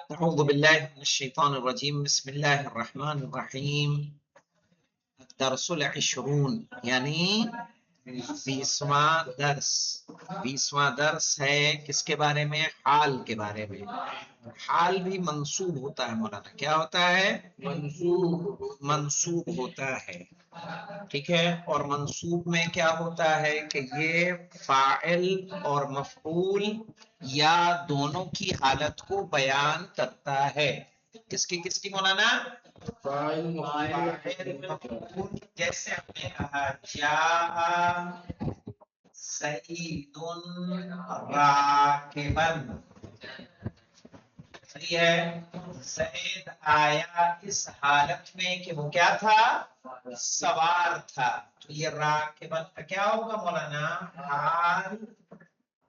اعوذ باللہ من الشیطان الرجیم بسم اللہ الرحمن الرحیم الدرس العشرون یعنی 20واں درس ہے کس کے بارے میں؟ حال کے بارے میں۔ حال بھی منصوب ہوتا ہے مولانا، کیا ہوتا ہے؟ منصوب ہوتا ہے، ٹھیک ہے۔ اور منصوب میں کیا ہوتا ہے کہ یہ فاعل اور مفعول یا دونوں کی حالت کو بیان کرتا ہے۔ کس کی مولانا؟ فاعل مفعول۔ جیسے ہم نے کہا جاء سعید راکبا، صحیح ہے، زید آیا اس حالت میں کہ وہ کیا تھا؟ سوار تھا۔ تو یہ راکبا کا کیا ہوگا مولانا؟ حال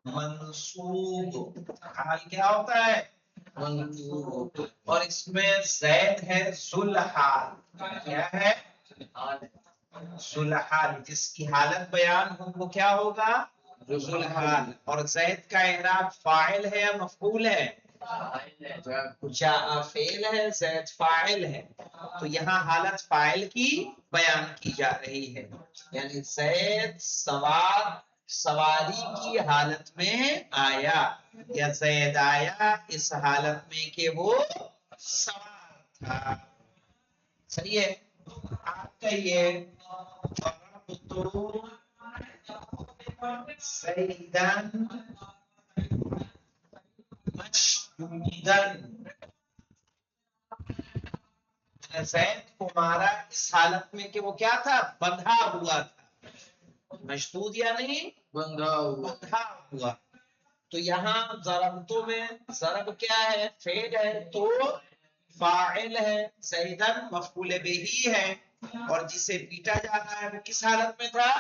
منصوب۔ حال کیا ہوتا ہے؟ منصوب۔ اور اس میں زید ہے ذوالحال، کیا ہے؟ ذوالحال، جس کی حالت بیان ہو وہ کیا ہوگا؟ ذوالحال۔ اور زید کا اعراب فاعل ہے یا مفعول ہے؟ جاء فعل ہے، زید فاعل ہے، تو یہاں حالت فاعل کی بیان کی جا رہی ہے، یعنی زید سواری کی حالت میں آیا، یا زید آیا اس حالت میں کہ وہ سوار تھا۔ صحیح ہے، آپ کہیے زیدن مشدودن، زید کو مارا اس حالت میں کہ وہ کیا تھا؟ بندھا ہوا تھا۔ مشدود یا نہیں؟ بندھا ہوا۔ تو یہاں ضربتوں میں ضرب کیا ہے؟ فعل ہے، تو فاعل ہے، زیدن مفعول بہ ہے، اور جسے پیٹا جا رہا ہے وہ کس حالت میں تھا؟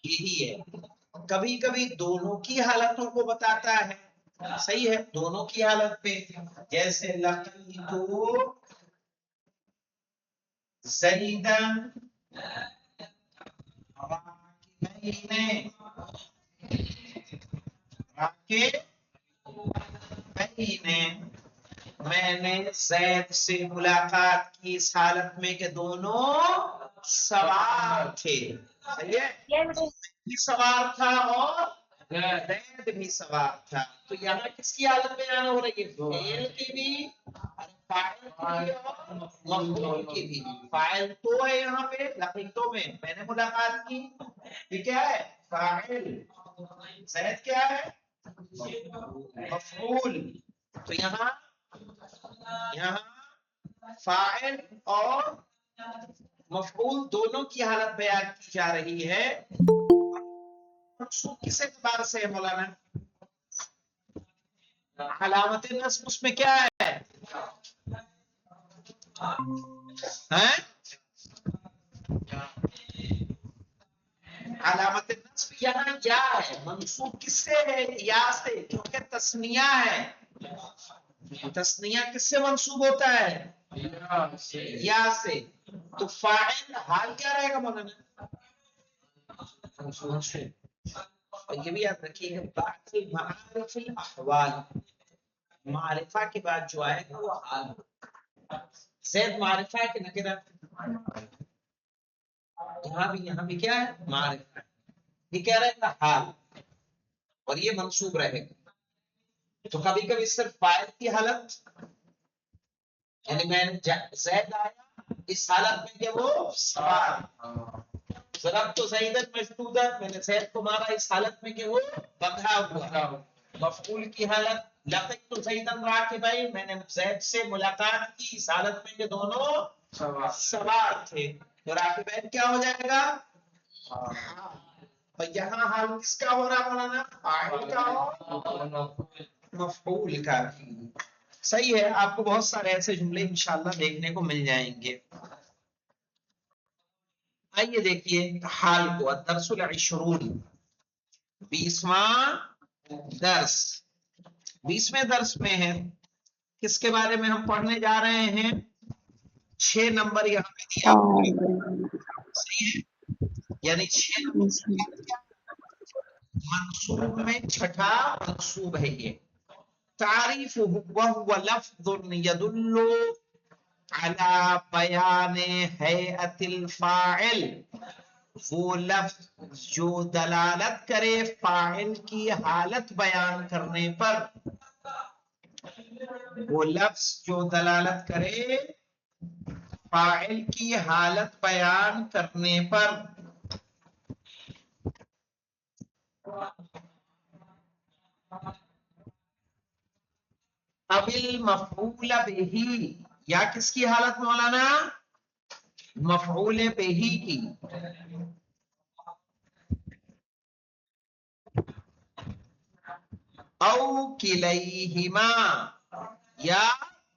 یہی ہے، کبھی کبھی دونوں کی حالتوں کو بتاتا ہے، صحیح ہے، دونوں کی حالت پہ، جیسے لقیت زیدن میں نے زید سے ملاقات کی اس حالت میں کہ دونوں سوار تھے، صحیح ہے، بھی سوار تھا اور زید بھی سوار تھا۔ تو یہاں کس کی حالت بیان ہو رہی ہے؟ فعل کی بھی اور فاعل کی بھی اور مفعول کی بھی۔ فاعل تو ہے یہاں پہ لقیتوں میں نے ملاقات کی، یہ کیا ہے؟ فاعل۔ زید کیا ہے؟ مفعول۔ تو یہاں فاعل اور مفعول دونوں کی حالت بیان کی جا رہی ہے۔ منصوب کس اعتبار سے ہے مولانا؟ علامت نصب اس میں کیا ہے؟ علامت نصب یہاں یا ہے، منصوب کس سے ہے؟ یا سے، کیونکہ تثنیہ ہے۔ تثنیہ کس سے منصوب ہوتا ہے؟ یا سے۔ تو فاعل حال کیا رہے گا مولانا؟ اور یہ بھی یاد رکھیے کہ بعد المعارف الاحوال، معرفہ کے بعد جو آئے گا وہ حال۔ زید معرفہ ہے کہ نکرہ؟ یہاں بھی کیا ہے؟ معرفہ ہے، یہ کیا رہے گا؟ حال، اور یہ منصوب رہے گا۔ تو کبھی کبھی صرف فاعل کی حالت، یعنی میں زید آیا اس حالت میں کہ وہ سوار، ضربت زیدن مشدودا، میں نے زید کو مارا اس حالت میں کہ وہ بندھا ہوا۔ مفعول کی حالت لقیت زیدن راکبا، میں نے زید سے ملاقات کی اس حالت میں کہ دونوں سوار تھے، تو راکبین کیا ہو جائے گا؟ اور یہاں حال کس کا ہو رہا مولانا؟ فاعل کا ہو، مفعول کا۔ صحیح ہے، آپ کو بہت سارے ایسے جملے انشاءاللہ دیکھنے کو مل جائیں گے۔ آئیے دیکھیے حال کو، الدرس العشرون، 20واں درس۔ 20ویں درس میں ہے، کس کے بارے میں ہم پڑھنے جا رہے ہیں؟ 6 نمبر یہاں پہ دیا، صحیح ہے، یعنی 6 نمبر منصوب میں چھٹا منصوب ہے یہ. تعریف وهو لفظ يدل على بیان ہیئت الفاعل، وہ لفظ جو دلالت کرے فاعل کی حالت بیان کرنے پر. وہ لفظ جو دلالت کرے فاعل کی حالت بیان کرنے پر. اب المفعول بہ، یا کس کی حالت مولانا؟ مفعول بہ کی. او کلیہما، یا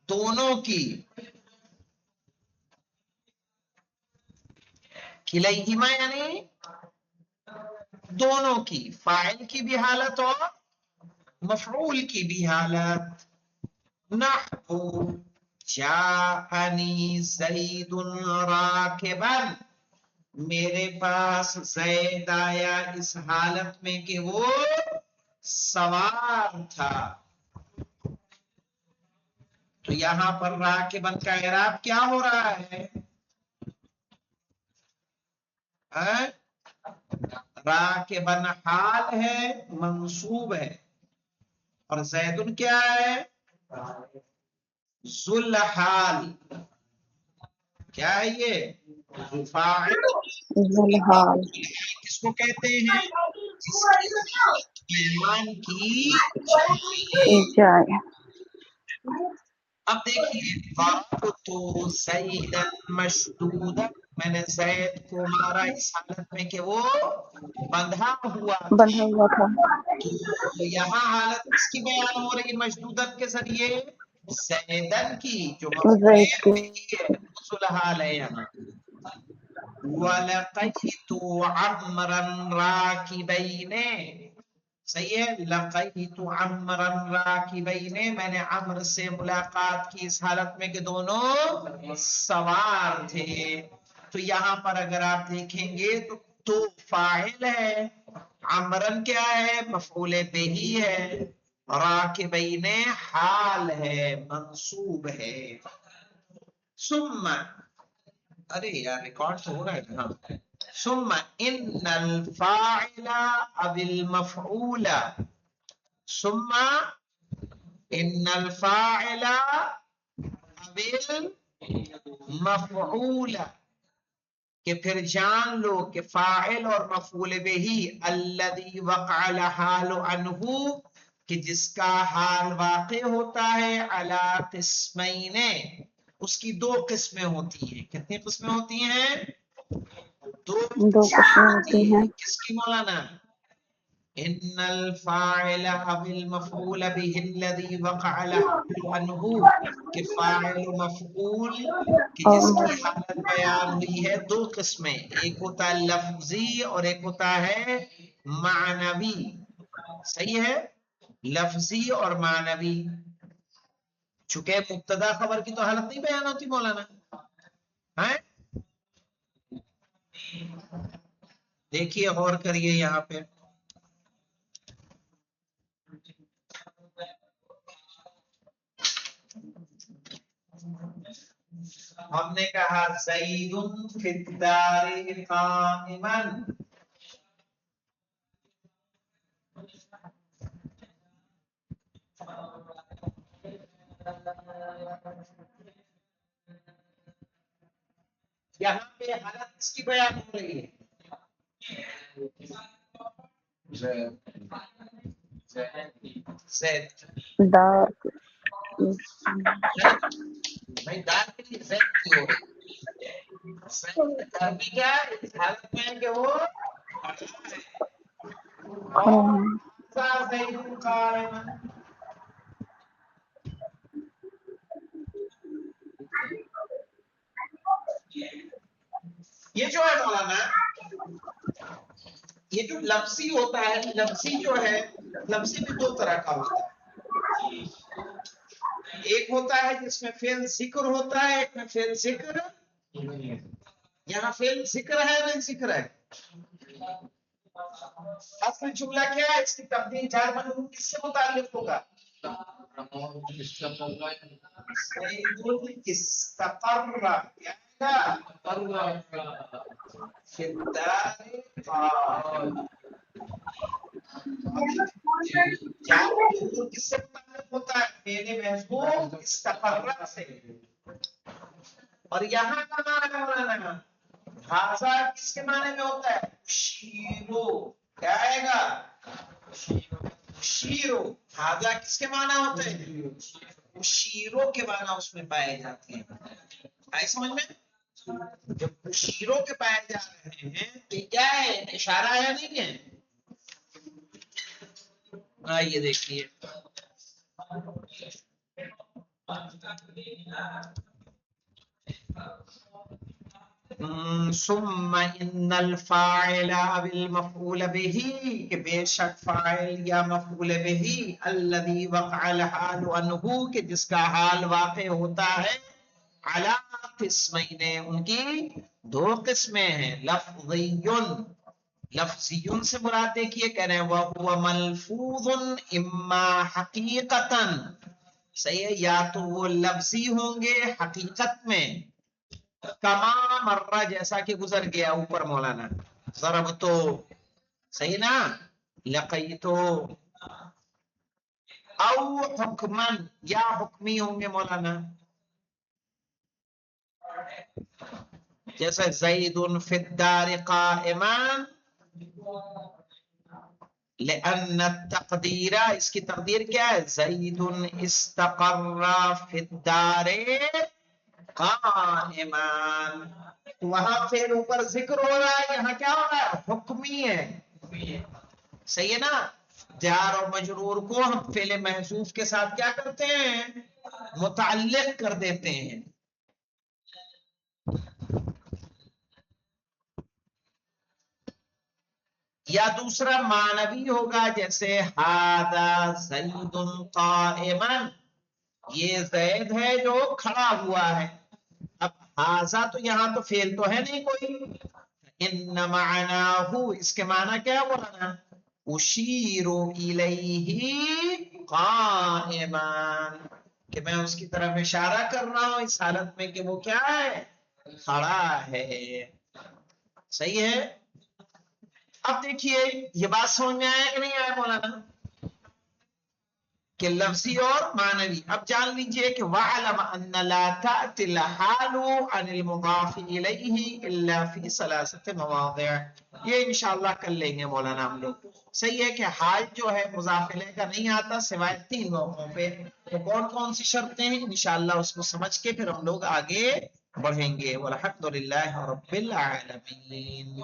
دونوں کی. کلیہما یعنی دونوں کی، فاعل کی بھی حالت اور مفعول کی بھی حالت. نحو جاءنی زید راکبا، میرے پاس زید آیا اس حالت میں کہ وہ سوار تھا. تو یہاں پر راکبن کا اعراب کیا ہو رہا ہے؟ راکبن حال ہے، منصوب ہے، اور زیدن کیا ہے؟ ذل حال. کیا ہے یہ؟ فاعل. ذوالحال. کس کو کہتے ہیں؟ جس کی بیان کی جائے. اب دیکھیے، ضربت زیدا مشدودا، میں نے زید کو مارا اس حالت میں کہ وہ بندھا ہوا. بندھا ہوا تھا. تو یہاں حالت کس کی بیان ہو رہی مشدودت کے ذریعے؟ زیدن کی، جو مفعول زید کی. بہ ہے، اصل حال ہے یہاں. وَلَقَيْتُ عَمْرًا رَاكِبَيْنِ، صحیح ہے. لَقَيْتُ عَمْرًا رَاكِبَيْنِ، میں نے عمر سے ملاقات کی اس حالت میں کہ دونوں سوار تھے. تو یہاں پر اگر آپ دیکھیں گے تو فاعل ہے، عمرن کیا ہے؟ مفعول بہ ہے، راکبین حال ہے، منصوب ہے. ثم، ارے یار ریکارڈ تو ہو رہا ہے نا. ثم ان الفاعل اب المفعول، ثم ان الفاعل اب المفعول، کہ پھر جان لو کہ فاعل اور مفعول بہ الذی وقع الحال عنہ، کہ جس کا حال واقع ہوتا ہے علی قسمین، اس کی دو قسمیں ہوتی ہیں. کتنی قسمیں ہوتی ہیں؟ دو دو قسمیں ہوتی ہوتی ہیں. ہیں. کس کی مولانا؟ ان الفاعل اب المفعول بہ الذی وقع الحال عنہ، کہ فاعل و مفعول کہ جس کی حالت بیان ہوئی ہے دو قسمیں، ایک ہوتا ہے لفظی اور ایک ہوتا ہے معنوی. صحیح ہے، لفظی اور معنوی. چونکہ مبتدا خبر کی تو حالت نہیں بیان ہوتی مولانا. ہیں، دیکھیے غور کریے یہاں پہ. ہم نے کہا زید فی الدار قائما، یہاں پہ حالت کس کی بیان ہو رہی ہے؟ زید. دار. بھائی دار کے لیے زید کی ہو رہی ہے. گرمی کیا ہے اس حالت میں کہ وہ کھڑے ہیں. زید قائما. یہ جو ہے مولانا، یہ جو لفظی ہوتا ہے، لفظی جو ہے، لفظی بھی دو طرح کا ہوتا ہے. ایک ہوتا ہے جس میں فعل ذکر ہوتا ہے، ایک میں فعل ذکر. یہاں فعل ذکر ہے نہیں ذکر ہے؟ اصل جملہ کیا ہے؟ اس کی تبدیل جار مجرور کس سے متعلق ہوگا؟ زید استقر کیا فی الدار قائم. جار مجرور کس سے متعلق ہوتا ہے؟ میرے محبوب استقر سے. اور یہاں کا معنی مولانا حاضہ کس کے معنی میں ہوتا ہے؟ شیرو. کیا آئے گا؟ شیرو. حاضہ کس کے معنی ہوتے ہیں؟ شیرو کے معنی اس میں پائے جاتے ہیں. آئی سمجھ میں؟ جب شیرو کے پائے جا رہے ہیں تو کیا ہے؟ اشارہ ہے یا نہیں ہے؟ آئیے دیکھیے ثم ان الفاعل او المفعول به کہ بے شک فاعل یا مفعول به الذي وقع الحال عنه کہ جس کا حال واقع ہوتا ہے علی قسمین ان کی دو قسمیں ہیں. لفظی سے مراد دیکھیے کہہ رہے ہیں وَهُوَ ملفوظ اما حقیقتا. صحیح ہے، یا تو وہ لفظی ہوں گے حقیقت میں کما مرہ جیسا کہ گزر گیا اوپر مولانا ضربتو. صحیح نا؟ لقیتو. او حکمن یا حکمی ہوں گے مولانا جیسا زید فی الدار قائما لأن التقدیر اس کی تقدیر کیا ہے؟ زید استقر فی الدار قائما. وہاں پھر اوپر ذکر ہو رہا ہے، یہاں کیا ہو رہا ہے؟ حکمی ہے. صحیح ہے نا؟ جار اور مجرور کو ہم فعل محذوف کے ساتھ کیا کرتے ہیں؟ متعلق کر دیتے ہیں. یا دوسرا معنوی ہوگا جیسے ہذا زید قائما، یہ زید ہے جو کھڑا ہوا ہے. اب ہذا تو یہاں تو فعل تو ہے نہیں کوئی. ان معناہ اس کے معنی کیا بولانا؟ اشیر الیہ قائما کہ میں اس کی طرف اشارہ کر رہا ہوں اس حالت میں کہ وہ کیا ہے؟ کھڑا ہے. صحیح ہے. اب دیکھیے یہ بات سمجھ میں آیا کہ نہیں آیا مولانا کہ لفظی اور معنوی. اب جان لیجئے کہ وَعْلَمَ أَنَّ لَا تَأْتِي الْحَالُ عَنِ الْمُضَافِ إِلَيْهِ إِلَّا فِي ثَلَاثَةِ مَوَاضِعٍ. یہ انشاءاللہ کر لیں گے مولانا ہم لوگ. صحیح ہے کہ حال جو ہے مضاف الیہ کا نہیں آتا سوائے 3 موقعوں پہ. تو کون کون سی شرطیں ہیں انشاءاللہ اس کو سمجھ کے پھر ہم لوگ آگے بڑھیں گے. والحمدللہ رب العالمین.